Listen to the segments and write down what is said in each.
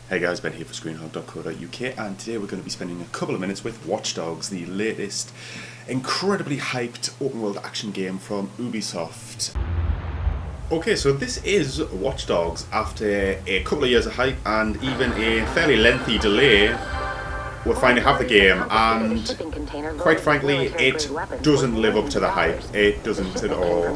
Hey guys, Ben here for screenhub.co.uk, and today we're going to be spending a couple of minutes with Watch Dogs, the latest incredibly hyped open world action game from Ubisoft. Okay, so this is Watch Dogs after a couple of years of hype and even a fairly lengthy delay. We finally have the game, and quite frankly, it doesn't live up to the hype. It doesn't at all.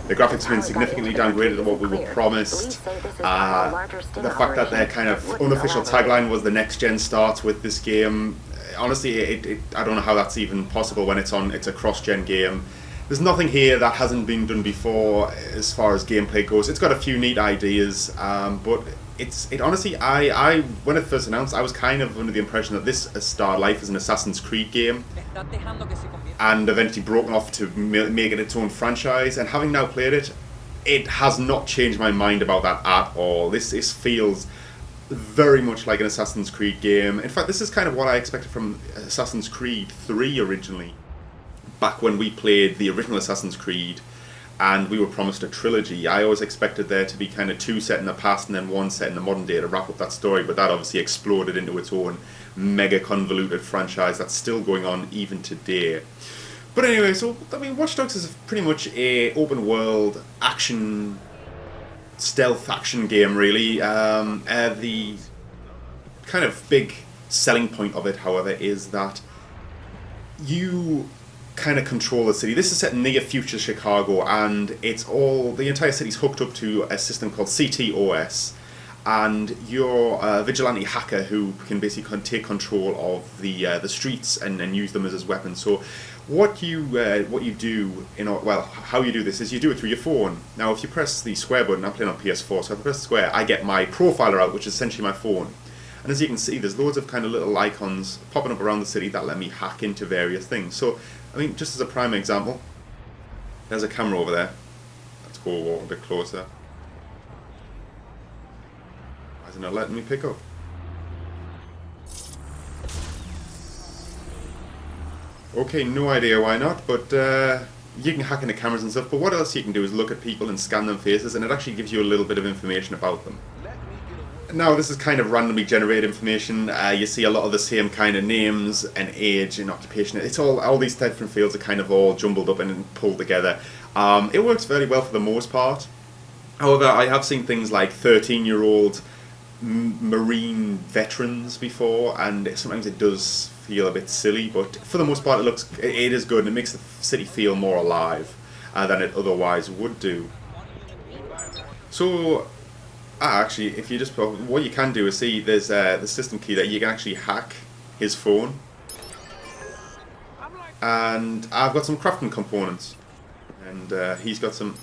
The graphics have been significantly downgraded to what we were promised. The fact that their kind of unofficial tagline was the next gen starts with this game. Honestly, I don't know how that's even possible when it's a cross-gen game. There's nothing here that hasn't been done before as far as gameplay goes. It's got a few neat ideas, but it honestly, I when it first announced, I was kind of under the impression that this started life as an Assassin's Creed game, and eventually broken off to make it its own franchise. And having now played it, it has not changed my mind about that at all. This feels very much like an Assassin's Creed game. In fact, this is kind of what I expected from Assassin's Creed 3 originally, back when we played the original Assassin's Creed and we were promised a trilogy. I always expected there to be kind of two set in the past and then one set in the modern day to wrap up that story, but that obviously exploded into its own mega convoluted franchise that's still going on even today. But anyway, so I mean, Watch Dogs is pretty much a open world action, stealth action game really. The kind of big selling point of it, however, is that you kind of control the city. This is set near future Chicago, and the entire city's hooked up to a system called CTOS, and you're a vigilante hacker who can basically take control of the streets and use them as weapons. So what you do, how you do this is you do it through your phone. Now, if you press the square button, I'm playing on PS4, so if I press the square, I get my profiler out, which is essentially my phone. And as you can see, there's loads of kind of little icons popping up around the city that let me hack into various things. So, I mean, just as a prime example, there's a camera over there. Let's go walk a bit closer. Why is it not letting me pick up? Okay, no idea why not, but you can hack into cameras and stuff, but what else you can do is look at people and scan their faces, and it actually gives you a little bit of information about them. Now, this is kind of randomly generated information. You see a lot of the same kind of names and age and occupation. It's all these different fields are kind of all jumbled up and pulled together. It works very well for the most part. However, I have seen things like 13-year-old Marine veterans before, and sometimes it does feel a bit silly, but for the most part it is good, and it makes the city feel more alive than it otherwise would do. So actually, if you just what you can do is see there's the system key that you can actually hack his phone, and I've got some crafting components, and he's got some.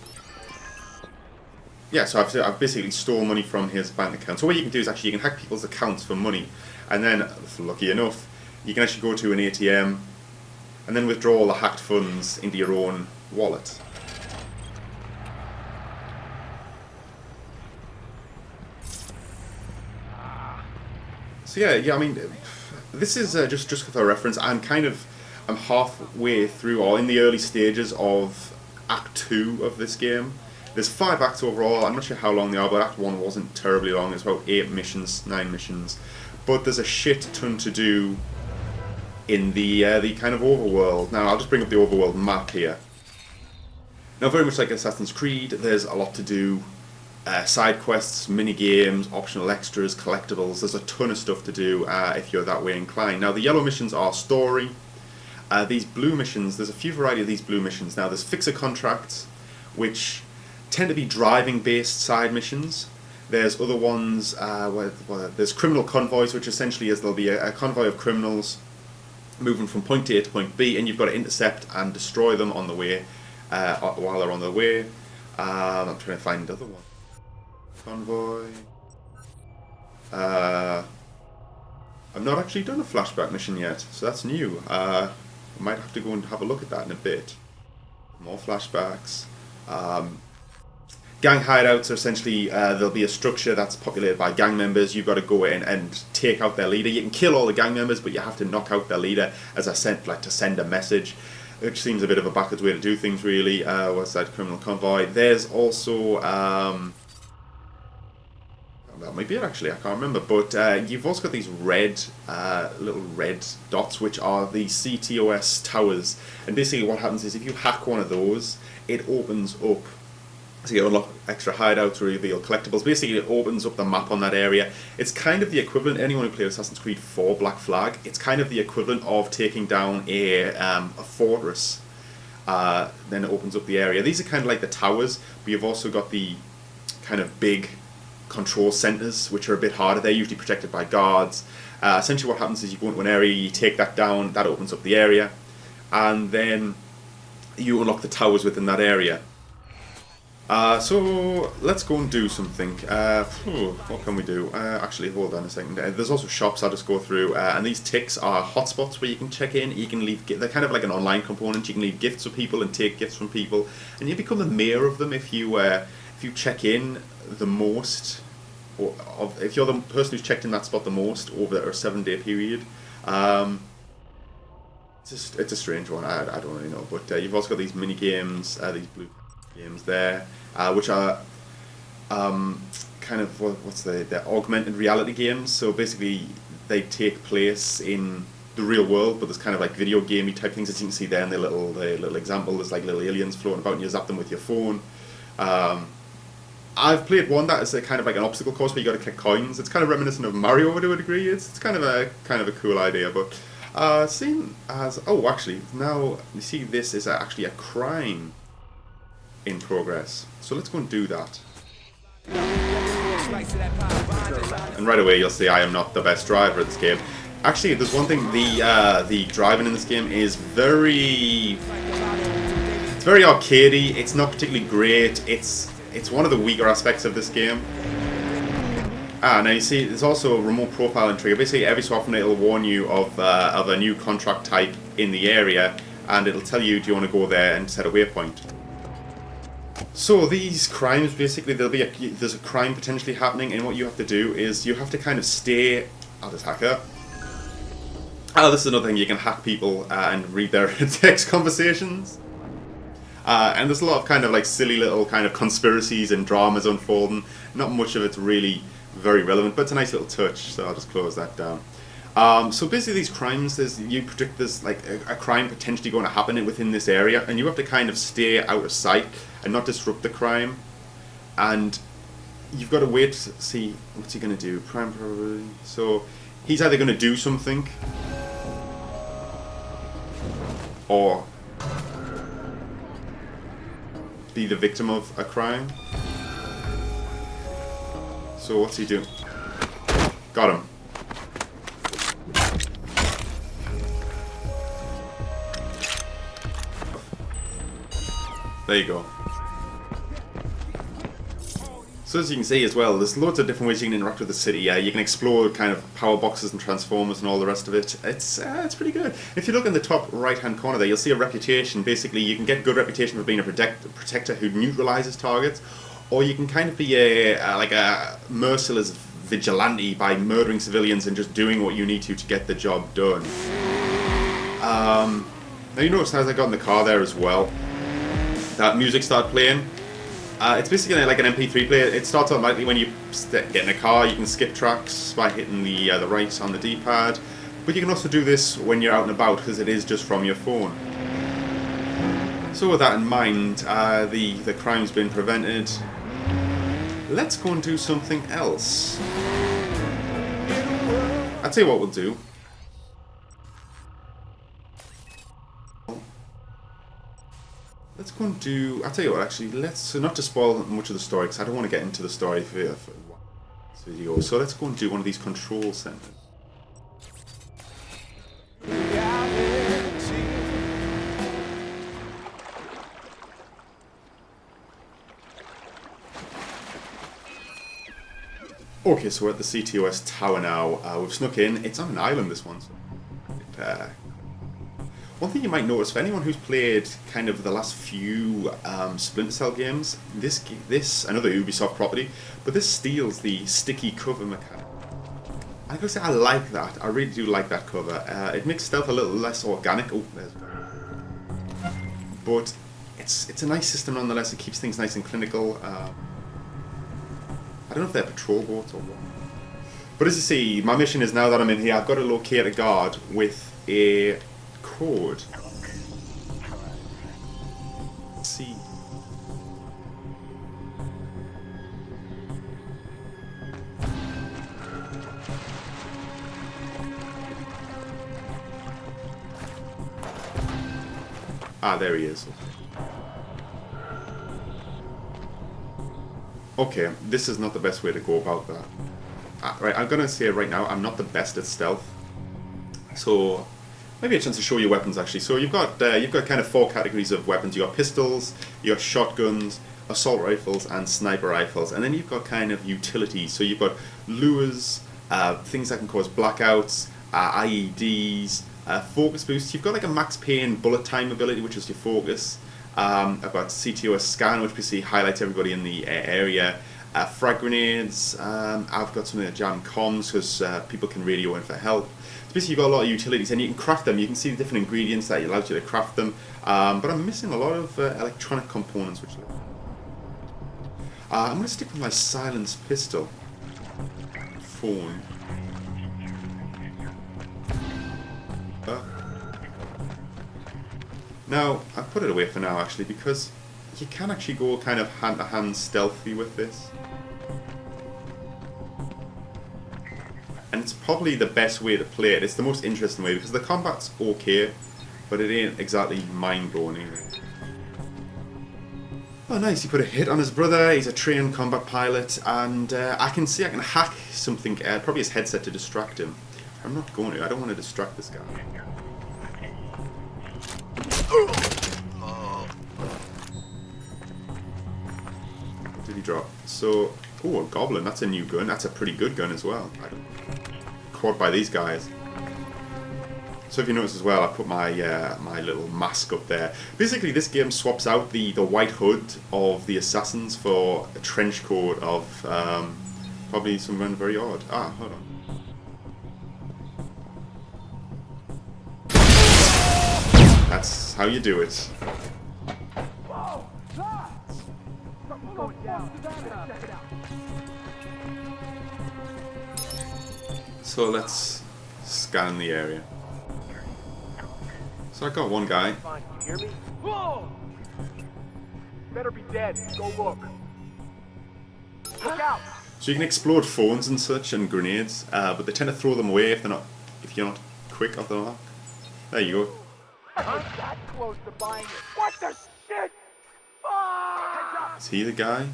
Yeah, so I've basically stole money from his bank account. So what you can do is actually you can hack people's accounts for money, and then, lucky enough, you can actually go to an ATM and then withdraw all the hacked funds into your own wallet. So yeah, I mean, this is just for reference. I'm halfway through, or in the early stages of Act 2 of this game. There's 5 acts overall. I'm not sure how long they are, but Act 1 wasn't terribly long. It's about 8 missions, 9 missions. But there's a shit ton to do in the kind of overworld. Now, I'll just bring up the overworld map here. Now, very much like Assassin's Creed, there's a lot to do. Side quests, mini games, optional extras, collectibles. There's a ton of stuff to do if you're that way inclined. Now, the yellow missions are story. These blue missions, there's a few variety of these blue missions. Now, there's fixer contracts, which tend to be driving-based side missions. There's other ones where there's criminal convoys, which essentially is there'll be a convoy of criminals moving from point A to point B, and you've got to intercept and destroy them on the way while they're on the way. I'm trying to find another one. Convoy. I've not actually done a flashback mission yet, so that's new. I might have to go and have a look at that in a bit. More flashbacks. Gang hideouts are essentially, there'll be a structure that's populated by gang members. You've got to go in and take out their leader. You can kill all the gang members, but you have to knock out their leader as to send a message, which seems a bit of a backwards way to do things, really. What's that? Criminal convoy. There's also that might be it actually, I can't remember. But you've also got these red, little red dots, which are the CTOS towers. And basically what happens is if you hack one of those, it opens up, so you unlock extra hideouts, reveal collectibles. Basically it opens up the map on that area. It's kind of the equivalent, anyone who played Assassin's Creed 4 Black Flag, it's kind of the equivalent of taking down a fortress. Then it opens up the area. These are kind of like the towers, but you've also got the kind of big control centres, which are a bit harder. They're usually protected by guards. Essentially what happens is you go into an area, you take that down, that opens up the area, and then you unlock the towers within that area. So let's go and do something. What can we do? Actually, hold on a second. There's also shops I'll just go through, and these ticks are hotspots where you can check in. You can leave. They're kind of like an online component. You can leave gifts for people and take gifts from people, and you become the mayor of them if you check in the most, if you're the person who's checked in that spot the most over a 7-day period. It's a strange one. I don't really know, but you've also got these mini games, these blue games there, which are kind of they're augmented reality games. So basically, they take place in the real world, but there's kind of like video gamey type things, as you can see there in the little example. There's like little aliens floating about, and you zap them with your phone. I've played one that is a kind of like an obstacle course where you got to collect coins. It's kind of reminiscent of Mario to a degree. It's kind of a cool idea, but seen as actually now you see this is actually a crime in progress. So let's go and do that. And right away you'll see I am not the best driver of this game. Actually, there's one thing: the driving in this game is very arcadey. It's not particularly great. It's one of the weaker aspects of this game. Now you see, there's also a remote profiling trigger. Basically, every so often it'll warn you of a new contract type in the area, and it'll tell you, do you want to go there and set a waypoint. So these crimes, basically, there's a crime potentially happening, and what you have to do is you have to kind of stay. I'll just hack her. This is another thing, you can hack people and read their text conversations. And there's a lot of kind of like silly little kind of conspiracies and dramas unfolding. Not much of it's really very relevant, but it's a nice little touch, so I'll just close that down. So basically these crimes, you predict there's like a crime potentially going to happen within this area, and you have to kind of stay out of sight and not disrupt the crime. And you've got to wait to see what's he going to do. Crime probably. So he's either going to do something or be the victim of a crime. So what's he doing? Got him. There you go. So as you can see as well, there's loads of different ways you can interact with the city. You can explore kind of power boxes and transformers and all the rest of it. It's pretty good. If you look in the top right hand corner there, you'll see a reputation. Basically, you can get good reputation for being a protector who neutralizes targets, or you can kind of be like a merciless vigilante by murdering civilians and just doing what you need to get the job done. Now you notice as I got in the car there as well, that music started playing. It's basically like an MP3 player. It starts automatically when you get in a car. You can skip tracks by hitting the right on the D-pad, but you can also do this when you're out and about because it is just from your phone. So with that in mind, the crime's been prevented. Let's go and do something else. I'll tell you what we'll do. Let's go and do. I'll tell you what. Actually, not to spoil much of the story because I don't want to get into the story for this video. So let's go and do one of these control centers. Okay, so we're at the CTOS tower now. We've snuck in. It's on an island, this one. So one thing you might notice, for anyone who's played kind of the last few Splinter Cell games, this another Ubisoft property, but this steals the sticky cover mechanic. I gotta say, I like that. I really do like that cover. It makes stealth a little less organic. Oh, there's. But it's a nice system nonetheless. It keeps things nice and clinical. I don't know if they're patrol boats or what. But as you see, my mission is now that I'm in here, I've got to locate a guard with a code. Let's see. Ah, there he is. Okay, this is not the best way to go about that. Right, I'm gonna say right now, I'm not the best at stealth. So, maybe a chance to show you weapons actually. So you've got kind of 4 categories of weapons. You've got pistols, you've got shotguns, assault rifles, and sniper rifles. And then you've got kind of utilities. So you've got lures, things that can cause blackouts, IEDs, focus boost. You've got like a max pain bullet time ability, which is your focus. I've got CTOS scan, which basically highlights everybody in the area. Frag grenades. I've got something that jam comms because people can radio in for help. So basically, you've got a lot of utilities, and you can craft them. You can see the different ingredients that allows you to craft them. But I'm missing a lot of electronic components, which I'm going to stick with my silenced pistol. Phone. Now, I've put it away for now actually because you can actually go kind of hand to hand stealthy with this. And it's probably the best way to play it. It's the most interesting way because the combat's okay, but it ain't exactly mind-blowing either. Oh nice, he put a hit on his brother, he's a trained combat pilot, and I can see I can hack something, probably his headset to distract him. I'm not going to, I don't want to distract this guy. What did he drop? So, oh, a goblin. That's a new gun. That's a pretty good gun as well. I don't caught by these guys. So if you notice as well, I put my my little mask up there. Basically, this game swaps out the white hood of the assassins for a trench coat of probably someone very odd. Ah, hold on. That's how you do it. So let's scan the area. So I got one guy. Fine, you hear me? Whoa! Better be dead. Go look. Look out! So you can explode phones and such and grenades, but they tend to throw them away if you're not quick off the mark. There you go. I was that close to buying it. What the shit? Ah! Is he the guy?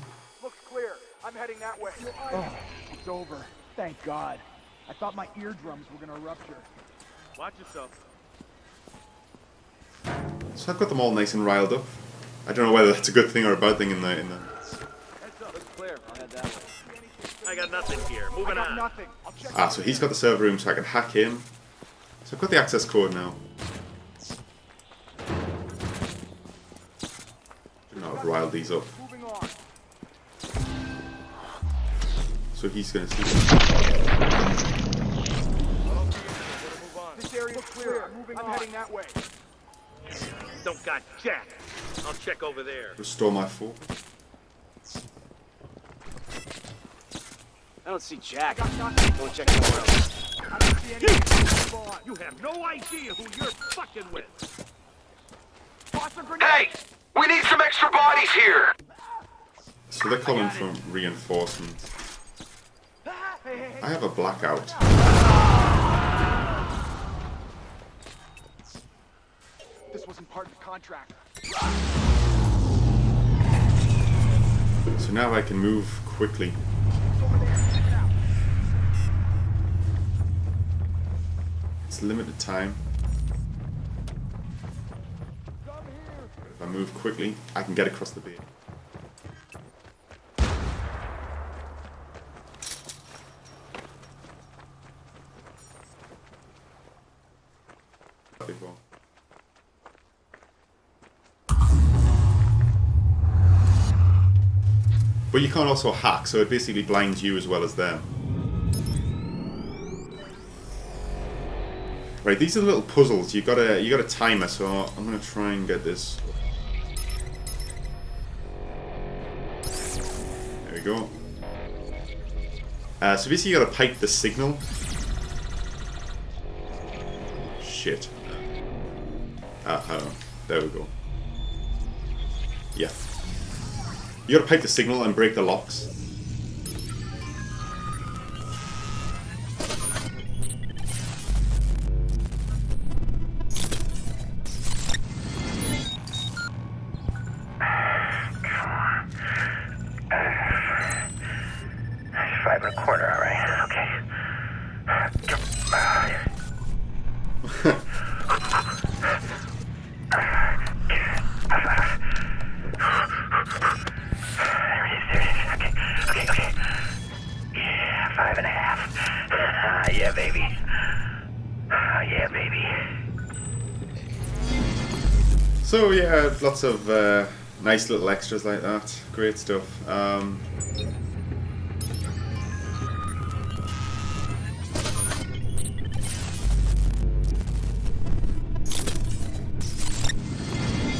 Looks clear. I'm heading that way. Oh, it's over. Thank God. I thought my eardrums were gonna rupture. Watch yourself. So I've got them all nice and riled up. I don't know whether that's a good thing or a bad thing in the. Heads up. Looks clear. I'll head that way. I got nothing here. Moving on. Nothing. I'll check. Ah, so he's got the server room, so I can hack him. So I've got the access code now. I've riled these up. Moving on. So he's gonna see. This area's clear. I'm heading that way. Don't got jack. I'll check over there. Restore my focus. I don't see Jack. Nothing. Go check somewhere else. I don't see anything. Move on. You have no idea who you're fucking with. Toss a grenade. Hey! We need some extra bodies here! So they're coming from reinforcements. Hey. I have a blackout. This wasn't part of the contract. So now I can move quickly. It's over there. Check it out. It's limited time. Come here. If I move quickly, I can get across the bay. Before. But you can't also hack, so it basically blinds you as well as them. Right, these are the little puzzles. You got a timer, so I'm gonna try and get this. There we go. So basically you gotta pipe the signal. Shit. There we go. Yeah. You gotta pipe the signal and break the locks. So yeah, lots of nice little extras like that. Great stuff.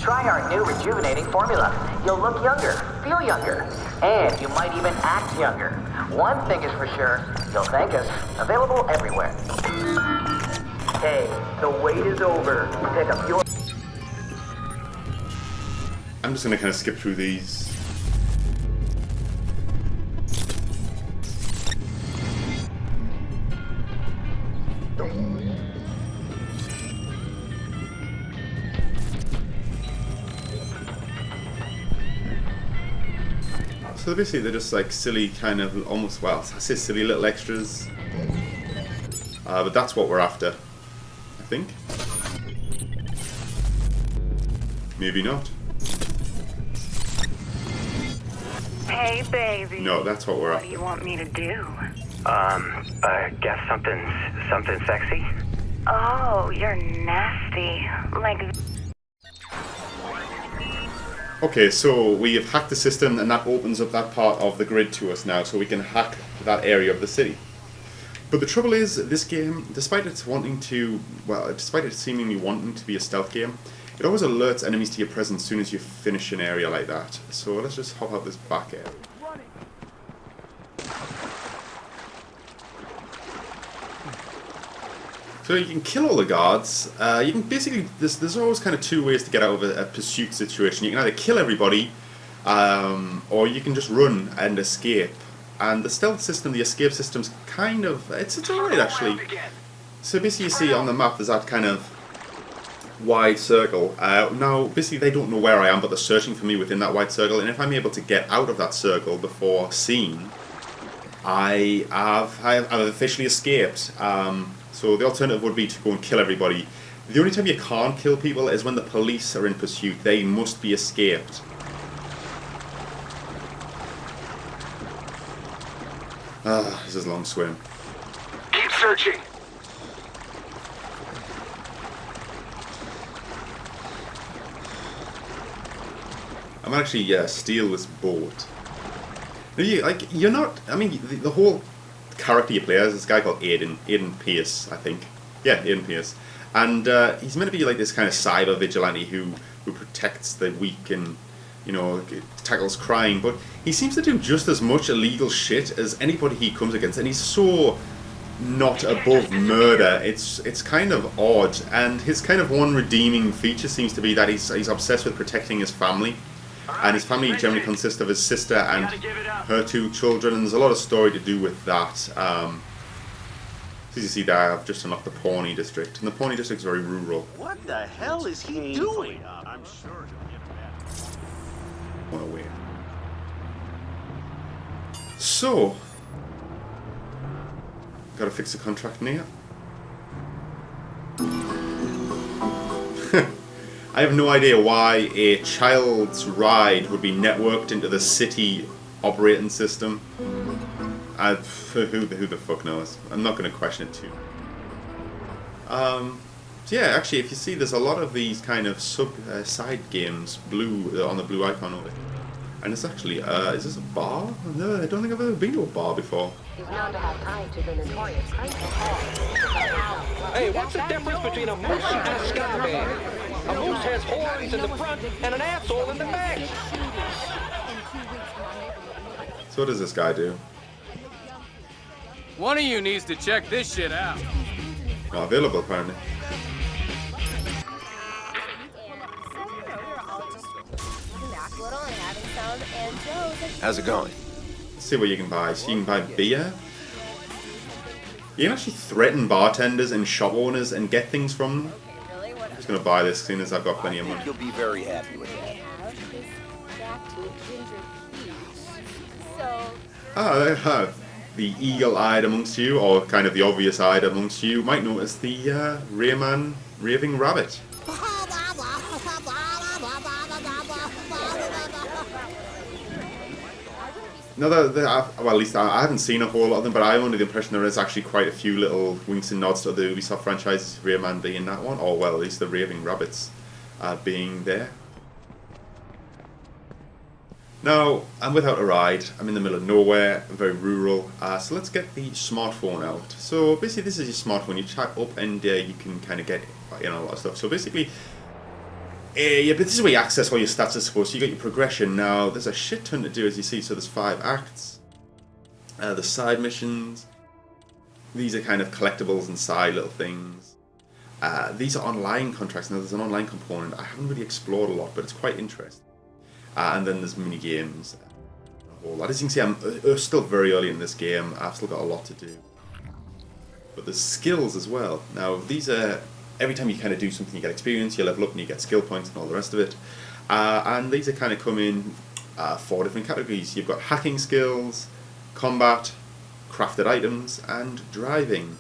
Try our new rejuvenating formula. You'll look younger, feel younger, and you might even act younger. One thing is for sure, you'll thank us. Available everywhere. Hey, the wait is over. Pick up your... I'm just gonna kind of skip through these. So basically they're just like silly kind of almost, well, I say silly little extras. But that's what we're after, I think. Maybe not. Hey, baby. No, that's what we're What after. do you want me to do? I guess something sexy? Oh, you're nasty. Like... Okay, so we have hacked the system and that opens up that part of the grid to us now, so we can hack that area of the city. But the trouble is, this game, despite it seemingly wanting to be a stealth game, it always alerts enemies to your presence as soon as you finish an area like that. So let's just hop out this back area. So you can kill all the guards. You can basically, there's always kind of two ways to get out of a pursuit situation. You can either kill everybody, or you can just run and escape. And the stealth system, the escape system's kind of, it's alright actually. So basically you see on the map there's that kind of wide circle. Now basically they don't know where I am, but they're searching for me within that wide circle, and if I'm able to get out of that circle before seen, I have officially escaped. So the alternative would be to go and kill everybody. The only time you can't kill people is when the police are in pursuit. They must be escaped. This is a long swim. Keep searching. I'm actually steal this boat. You're not. I mean, the whole character you play as is this guy called Aiden Pierce, I think. Yeah, Aiden Pierce, and he's meant to be like this kind of cyber vigilante who protects the weak and, you know, tackles crime, but he seems to do just as much illegal shit as anybody he comes against, and he's so not above murder. It's kind of odd, and his kind of one redeeming feature seems to be that he's obsessed with protecting his family, and his family generally consists of his sister and her 2 children, and there's a lot of story to do with that. As you see there, I've just unlocked the Pawnee district, and the Pawnee district is very rural. What the hell is he doing? I'm sure he'll get that. One away. So, gotta fix the contract near. I have no idea why a child's ride would be networked into the city operating system. Who the fuck knows? I'm not going to question it too. So yeah, actually, if you see, there's a lot of these kind of side games, blue on the blue icon over it. And it's actually, is this a bar? No, I don't think I've ever been to a bar before. Hey, what's the difference between a moose and a scumbag? A moose has horns in the front and an asshole in the back. So what does this guy do? One of you needs to check this shit out. Not available, apparently. How's it going? Let's see what you can buy. So you can buy beer. You can actually threaten bartenders and shop owners and get things from them. I'm just going to buy this as soon as I've got plenty of money. You'll be very happy with that. They have the eagle-eyed amongst you, or kind of the obvious-eyed amongst you, might notice the raving rabbit. No, well, at least I haven't seen a whole lot of them, but I'm under the impression there is actually quite a few little winks and nods to the Ubisoft franchises, Rayman being that one, or well, at least the raving rabbits being there. Now, I'm without a ride, I'm in the middle of nowhere, very rural, so let's get the smartphone out. So basically this is your smartphone, you tap up and you can kind of get a lot of stuff. So basically, yeah, but this is where you access all your stats, I suppose. So you got your progression. Now, there's a shit ton to do, as you see. So there's 5 acts, the side missions, these are kind of collectibles and side little things. These are online contracts. Now there's an online component. I haven't really explored a lot, but it's quite interesting. And then there's mini games. A whole lot. As you can see, I'm still very early in this game. I've still got a lot to do. But there's skills as well. Now these are, every time you kind of do something, you get experience, you level up, and you get skill points and all the rest of it. And these are kind of come in 4 different categories. You've got hacking skills, combat, crafted items, and driving.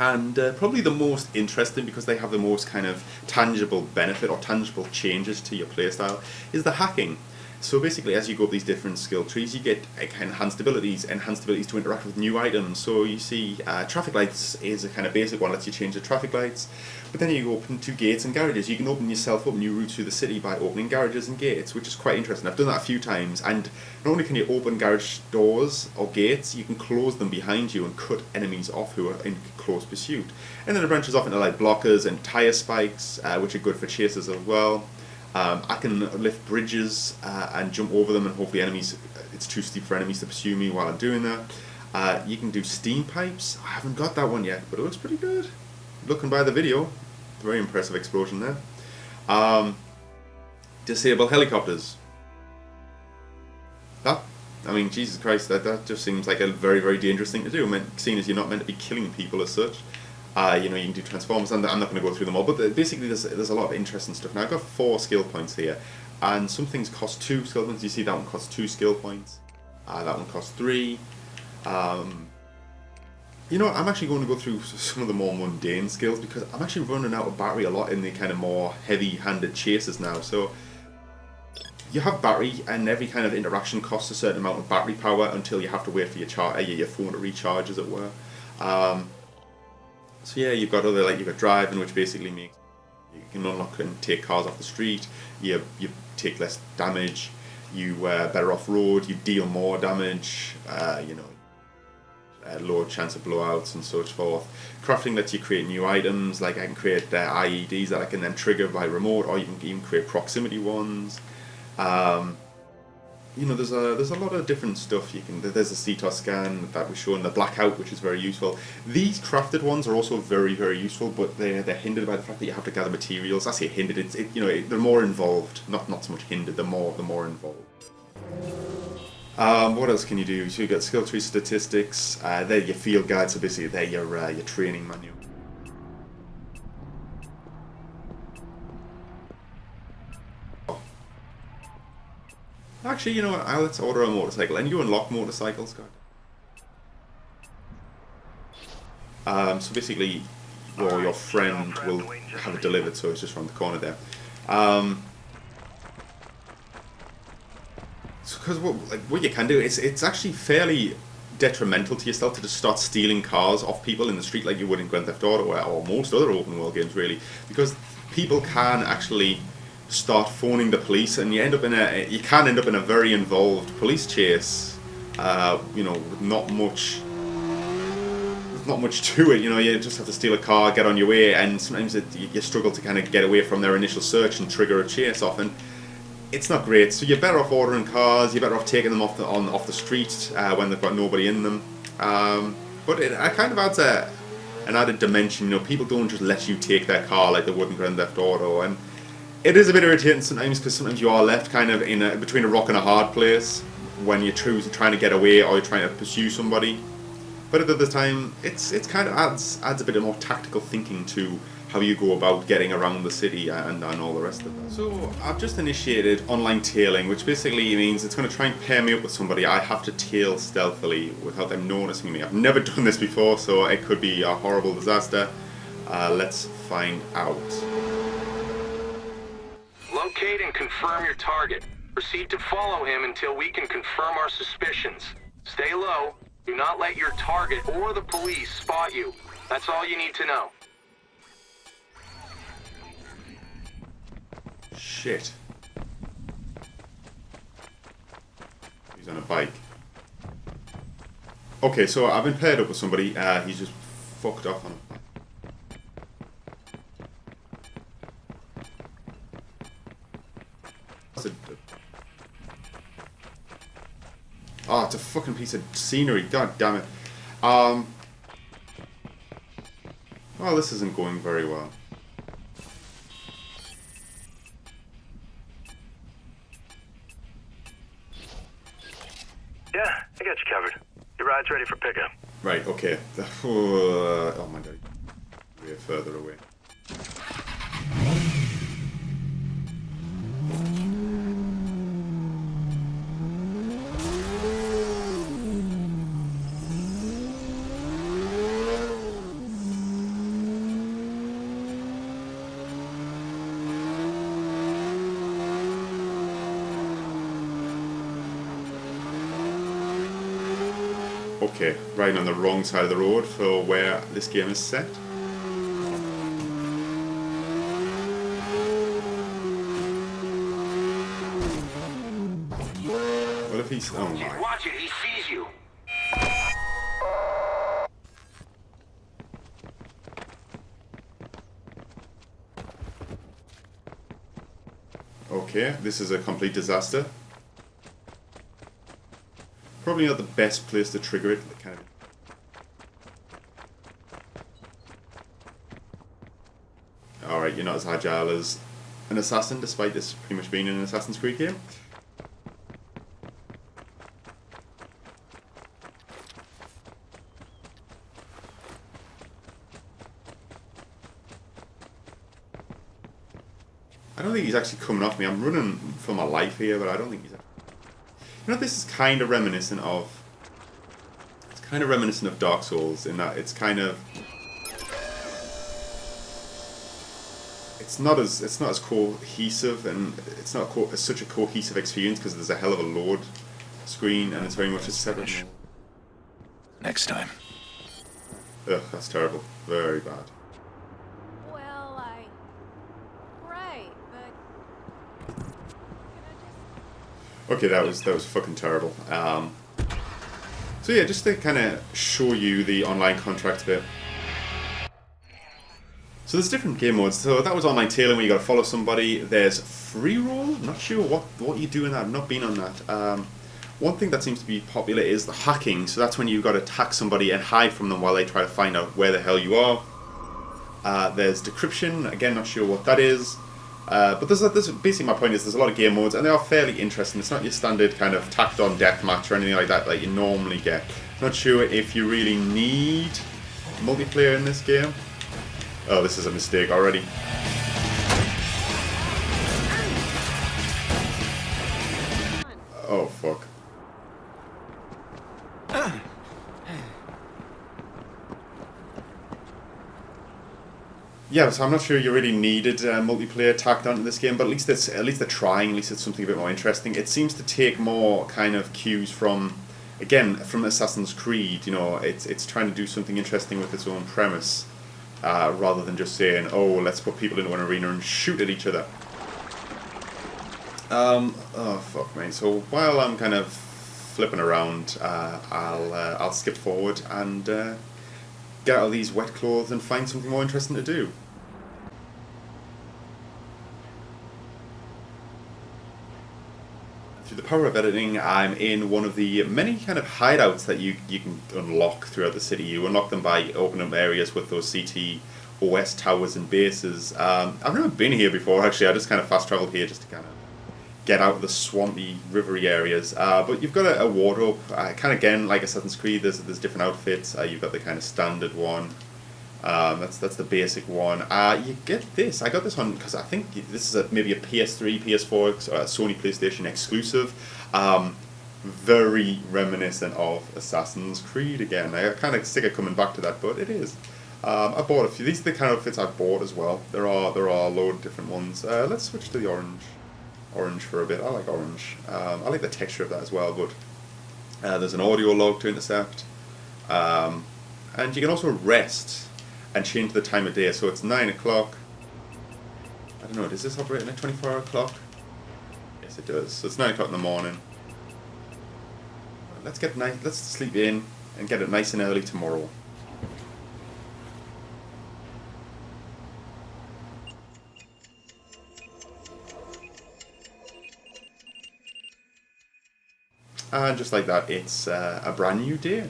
And probably the most interesting, because they have the most kind of tangible benefit or tangible changes to your playstyle, is the hacking. So basically, as you go up these different skill trees, you get enhanced abilities to interact with new items. So you see traffic lights is a kind of basic one, lets you change the traffic lights. But then you open to gates and garages. You can open yourself up new routes through the city by opening garages and gates, which is quite interesting. I've done that a few times, and not only can you open garage doors or gates, you can close them behind you and cut enemies off who are in close pursuit. And then it branches off into like blockers and tire spikes, which are good for chasers as well. I can lift bridges and jump over them, and hopefully it's too steep for enemies to pursue me while I'm doing that. You can do steam pipes. I haven't got that one yet, but it looks pretty good. Looking by the video, very impressive explosion there. Disable helicopters. I mean, Jesus Christ, that just seems like a very, very dangerous thing to do, seeing as you're not meant to be killing people as such. You can do transformers, and I'm not going to go through them all, but basically there's a lot of interesting stuff. Now I've got 4 skill points here, and some things cost 2 skill points. You see that one costs 2 skill points, that one costs 3. I'm actually going to go through some of the more mundane skills, because I'm actually running out of battery a lot in the kind of more heavy-handed chases now. So you have battery, and every kind of interaction costs a certain amount of battery power until you have to wait for your phone to recharge, as it were. So yeah, you've got you've got driving, which basically makes you can unlock and take cars off the street. You take less damage. You better off road. You deal more damage. Lower chance of blowouts and so forth. Crafting lets you create new items. Like I can create IEDs that I can then trigger by remote, or you can even create proximity ones. There's a lot of different stuff you can. There's a CTOS scan that was showing the blackout, which is very useful. These crafted ones are also very, very useful, but they're hindered by the fact that you have to gather materials. I say hindered. They're more involved. Not so much hindered. They're more involved. What else can you do? So you got skill tree statistics. They're your field guides. So basically, they're your training manual. Actually, you know what? Let's order a motorcycle, and you unlock motorcycles, God. So basically, your friend will have it delivered, so it's just around the corner there. Because what you can do, it's actually fairly detrimental to yourself to just start stealing cars off people in the street like you would in Grand Theft Auto or most other open world games, really, because people can actually start phoning the police, and you can end up in a very involved police chase. With not much to it. You just have to steal a car, get on your way, and sometimes you struggle to kind of get away from their initial search and trigger a chase off, and it's not great. So you're better off ordering cars. You're better off taking them off the street when they've got nobody in them. But it kind of adds an added dimension. You know, people don't just let you take their car like they would in Grand Theft Auto, and it is a bit irritating sometimes because sometimes you are left kind of between a rock and a hard place when you're trying to get away or you're trying to pursue somebody. But at the other time, it's kind of adds a bit of more tactical thinking to how you go about getting around the city and all the rest of that. So I've just initiated online tailing, which basically means it's going to try and pair me up with somebody. I have to tail stealthily without them noticing me. I've never done this before, so it could be a horrible disaster. Let's find out. Locate and confirm your target. Proceed to follow him until we can confirm our suspicions. Stay low. Do not let your target or the police spot you. That's all you need to know. Shit. He's on a bike. Okay, so I've been paired up with somebody. He's just fucked off on a bike. Oh, it's a fucking piece of scenery. God damn it. Well, this isn't going very well. Yeah, I got you covered. Your ride's ready for pickup. Right, okay. Oh my god. Way further away. Okay, riding on the wrong side of the road for where this game is set. What if he's... oh my... Watch it, he sees you. Okay, this is a complete disaster. Probably not the best place to trigger it. Kind of. Alright, you're not as agile as an assassin, despite this pretty much being an Assassin's Creed game. I don't think he's actually coming off me. I'm running for my life here, but I don't think he's actually... You know, this is kind of reminiscent of... It's kind of reminiscent of Dark Souls in that it's kind of... It's not as cohesive, and it's not such a cohesive experience because there's a hell of a load screen and it's very much a separate... Next time. Ugh, that's terrible. Very bad. Well, right, but... Okay, that was fucking terrible. So yeah, just to kind of show you the online contract bit. So there's different game modes. So that was online tailing where you got to follow somebody. There's free roll. I'm not sure what you do in that. I've not been on that. One thing that seems to be popular is the hacking. So that's when you've got to attack somebody and hide from them while they try to find out where the hell you are. There's decryption. Again, not sure what that is. But there's basically my point is there's a lot of game modes and they are fairly interesting. It's not your standard kind of tacked on deathmatch or anything like that you normally get. Not sure if you really need multiplayer in this game. Oh, this is a mistake already. Oh, fuck. Yeah, so I'm not sure you really needed multiplayer tacked onto this game, but at least they're trying. At least it's something a bit more interesting. It seems to take more kind of cues from, again, from Assassin's Creed. You know, it's trying to do something interesting with its own premise, rather than just saying, "Oh, let's put people into an arena and shoot at each other." Oh fuck me. So while I'm kind of flipping around, I'll skip forward and get out of these wet clothes and find something more interesting to do. Through the power of editing, I'm in one of the many kind of hideouts that you can unlock throughout the city. You unlock them by opening up areas with those CTOS towers and bases. I've never been here before, actually. I just kind of fast traveled here just to kind of get out of the swampy, rivery areas. But you've got a wardrobe, kind of again like Assassin's Creed. There's different outfits. You've got the kind of standard one. That's the basic one. You get this. I got this one because I think this is maybe a PS3, PS4, Sony PlayStation exclusive. Very reminiscent of Assassin's Creed again. I kind of sick of coming back to that, but it is. I bought a few. These are the kind of outfits I've bought as well. There are a load of different ones. Let's switch to the orange for a bit. I like orange. I like the texture of that as well. But there's an audio log to intercept, and you can also rest and change the time of day. So it's 9 o'clock. I don't know, does this operate in a 24-hour clock? Yes, it does. So it's 9 o'clock in the morning. Let's sleep in and get it nice and early tomorrow. And just like that, it's a brand new day.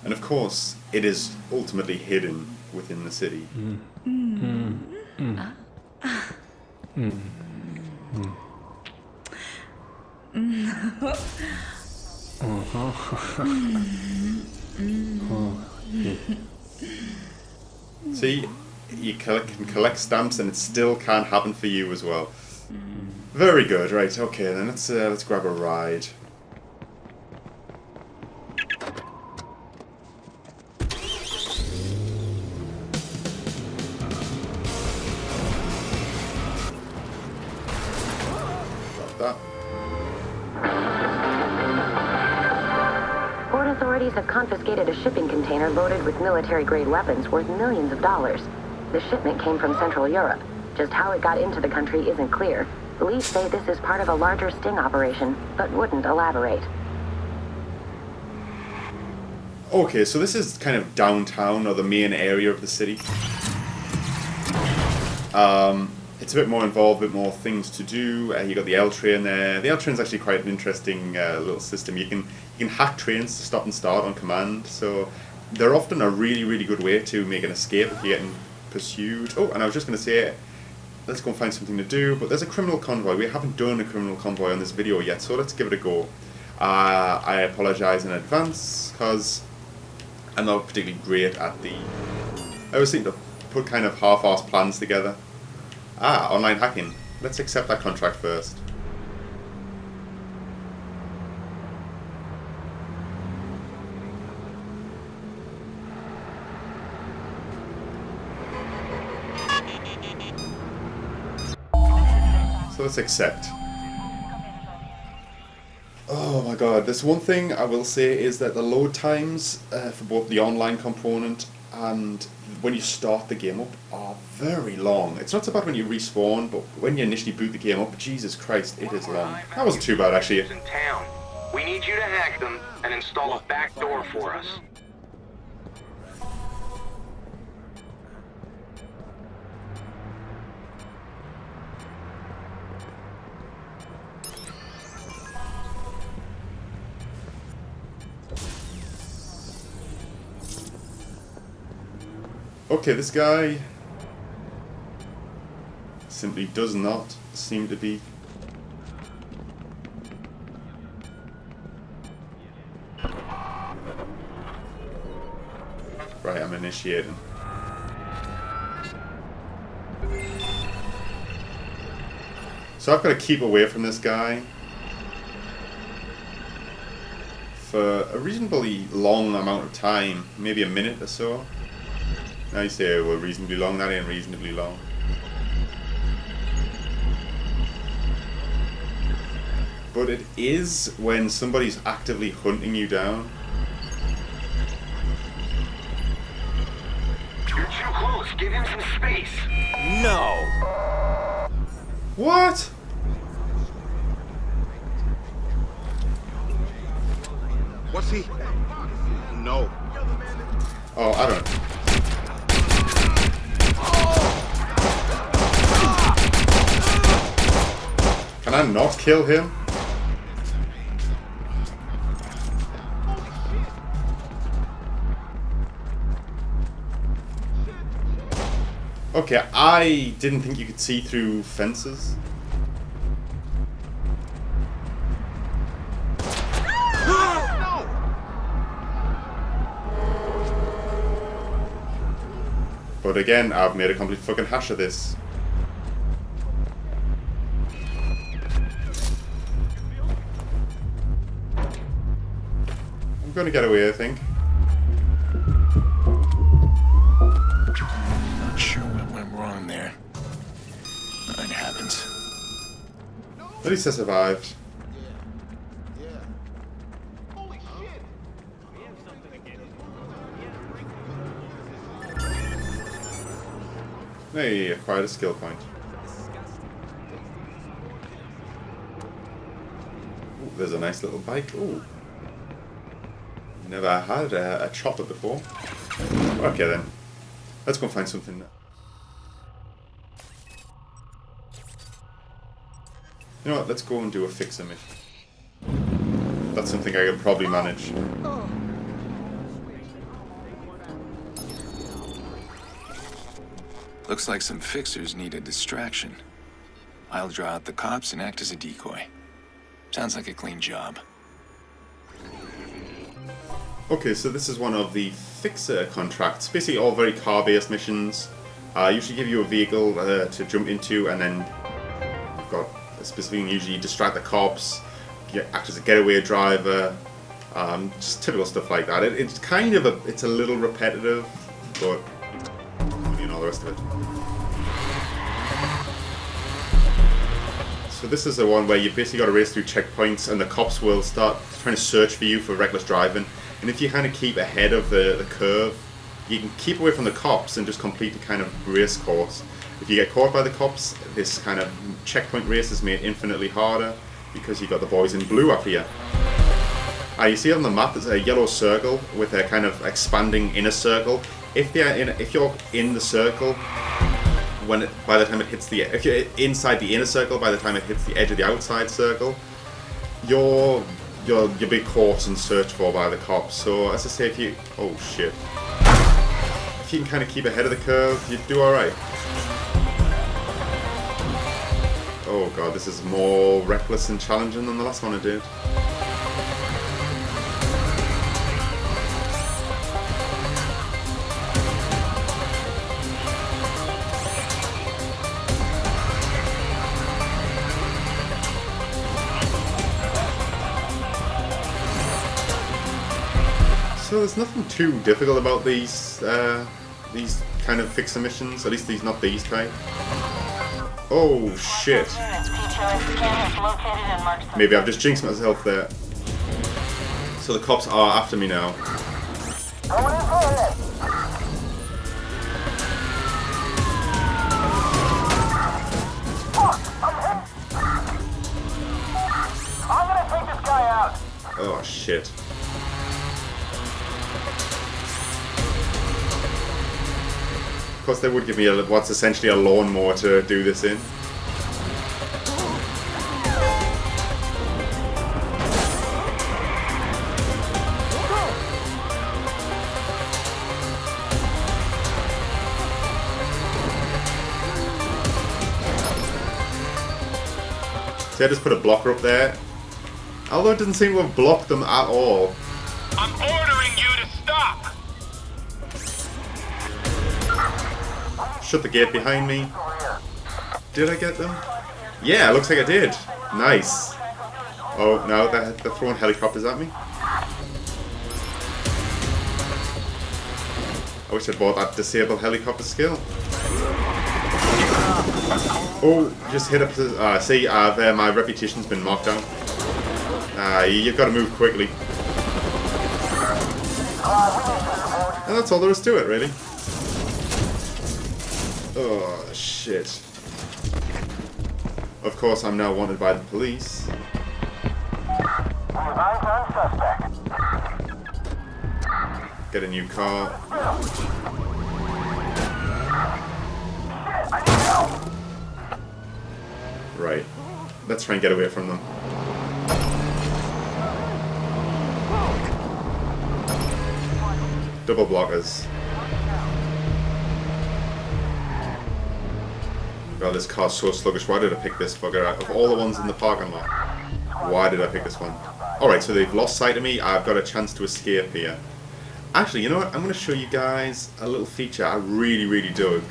And of course, it is ultimately hidden within the city. See, you can collect stamps and it still can't happen for you as well. Very good, right, okay, then let's grab a ride. Port authorities have confiscated a shipping container loaded with military-grade weapons worth millions of dollars. The shipment came from Central Europe. Just how it got into the country isn't clear. Police say this is part of a larger sting operation, but wouldn't elaborate. Okay, so this is kind of downtown, or the main area of the city. It's a bit more involved, a bit more things to do. You got the L train there. The L train's actually quite an interesting little system. You can hack trains to stop and start on command. So they're often a really, really good way to make an escape if you're getting pursued. Oh, and I was just going to say, let's go and find something to do. But there's a criminal convoy. We haven't done a criminal convoy on this video yet, so let's give it a go. I apologise in advance because I'm not particularly great at the... I always seem to put kind of half-assed plans together. Online hacking. Let's accept that contract first. So let's accept. Oh my god, there's one thing I will say is that the load times for both the online component and when you start the game up are very long. It's not so bad when you respawn, but when you initially boot the game up, Jesus Christ, it is long. That wasn't too bad actually. In town. We need you to hack them and install a back door for us. Okay, this guy simply does not seem to be... Right, I'm initiating. So I've got to keep away from this guy for a reasonably long amount of time, maybe a minute or so. Now you say, well, reasonably long, that ain't reasonably long. But it is when somebody's actively hunting you down. You're too close. Give him some space. No. What? What's he? No. Oh, I don't know. Can I not kill him? Okay, I didn't think you could see through fences. But again, I've made a complete fucking hash of this. I'm gonna get away, I think. Not sure what went wrong there. It happens. At least I survived. Hey, acquired a skill point. Ooh, there's a nice little bike. Ooh. Never had a chopper before. Okay then. Let's go find something. You know what, let's go and do a fixer mission. That's something I could probably manage. Looks like some fixers need a distraction. I'll draw out the cops and act as a decoy. Sounds like a clean job. Okay, so this is one of the fixer contracts. Basically all very car-based missions. Usually give you a vehicle to jump into, and then you've got a specific thing, usually distract the cops, act as a getaway driver, just typical stuff like that. It's kind of it's a little repetitive, but you know, all the rest of it. So this is the one where you basically got to race through checkpoints, and the cops will start trying to search for you for reckless driving. And if you kind of keep ahead of the curve, you can keep away from the cops and just complete the kind of race course. If you get caught by the cops, this kind of checkpoint race is made infinitely harder because you've got the boys in blue after you. You see on the map there's a yellow circle with a kind of expanding inner circle. If you're in the circle, by the time it hits if you're inside the inner circle, by the time it hits the edge of the outside circle, you'll be caught and searched for by the cops. So as I say, if you can kind of keep ahead of the curve, you do alright. Oh god, this is more reckless and challenging than the last one I did. So there's nothing too difficult about these kind of fixer missions, at least not these kind. Oh shit. Maybe I've just jinxed myself there. So the cops are after me now. I'm gonna take this guy out. Oh shit. Of course they would give me what's essentially a lawnmower to do this in. See, I just put a blocker up there. Although it doesn't seem to have blocked them at all. I'm ordering you to stop. Shut the gate behind me. Did I get them? Yeah, looks like I did. Nice. Oh no, they're throwing helicopters at me. I wish I'd bought that disable helicopter skill. Oh, just hit up. See, my reputation's been marked down. You've got to move quickly. And that's all there is to it, really. Oh, shit. Of course, I'm now wanted by the police. Get a new car. Right. let's try and get away from them. Double blockers. God, this car's so sluggish. Why did I pick this fucker out? Of all the ones in the parking lot, why did I pick this one? Alright, so they've lost sight of me. I've got a chance to escape here. Actually, you know what? I'm going to show you guys a little feature I really dug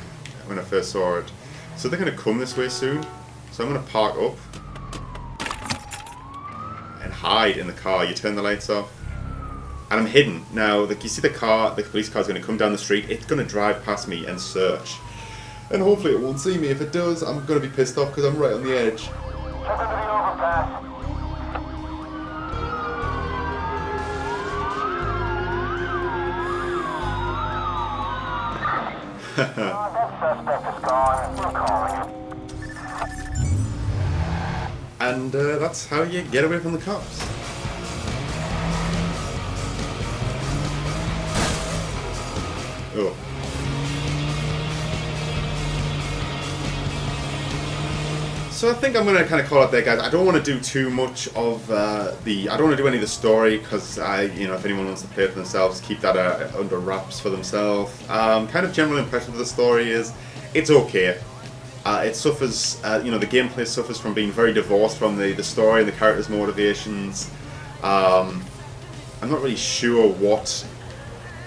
when I first saw it. So they're going to come this way soon. So I'm going to park up and hide in the car. You turn the lights off. And I'm hidden. Now, you see the car, the police car is going to come down the street. It's going to drive past me and search. And hopefully it won't see me. If it does, I'm going to be pissed off because I'm right on the edge. And that's how you get away from the cops. Oh. So I think I'm going to kind of call it there, guys. I don't want to do too much of I don't want to do any of the story because if anyone wants to play it for themselves, keep that under wraps for themselves. Kind of general impression of the story is it's okay. It suffers, the gameplay suffers from being very divorced from the story and the characters' motivations. I'm not really sure what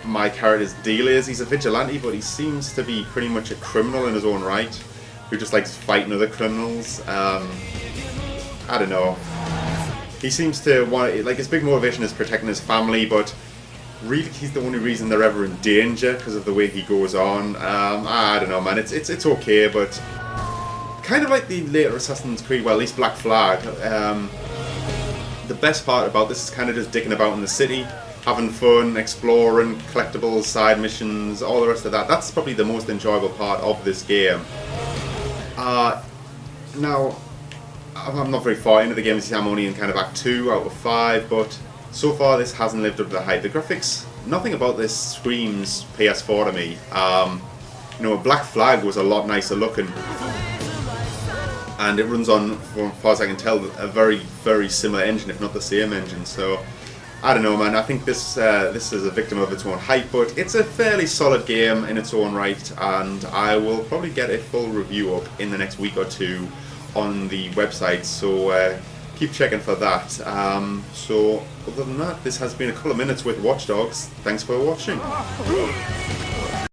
my character's deal is. He's a vigilante, but he seems to be pretty much a criminal in his own right, who just likes fighting other criminals. I don't know. He seems to want, his big motivation is protecting his family, but really he's the only reason they're ever in danger because of the way he goes on. I don't know, man. It's okay, but kind of like the later Assassin's Creed, well, at least Black Flag. The best part about this is kind of just dicking about in the city, having fun, exploring, collectibles, side missions, all the rest of that. That's probably the most enjoyable part of this game. Now, I'm not very far into the game. I'm only in kind of Act 2 out of 5, but so far this hasn't lived up to the hype. The graphics, nothing about this screams PS4 to me. Black Flag was a lot nicer looking, and it runs on, as far as I can tell, a very similar engine, if not the same engine. So I don't know, man. I think this is a victim of its own hype, but it's a fairly solid game in its own right, and I will probably get a full review up in the next week or two on the website, so keep checking for that. So other than that, this has been a couple of minutes with Watch Dogs. Thanks for watching.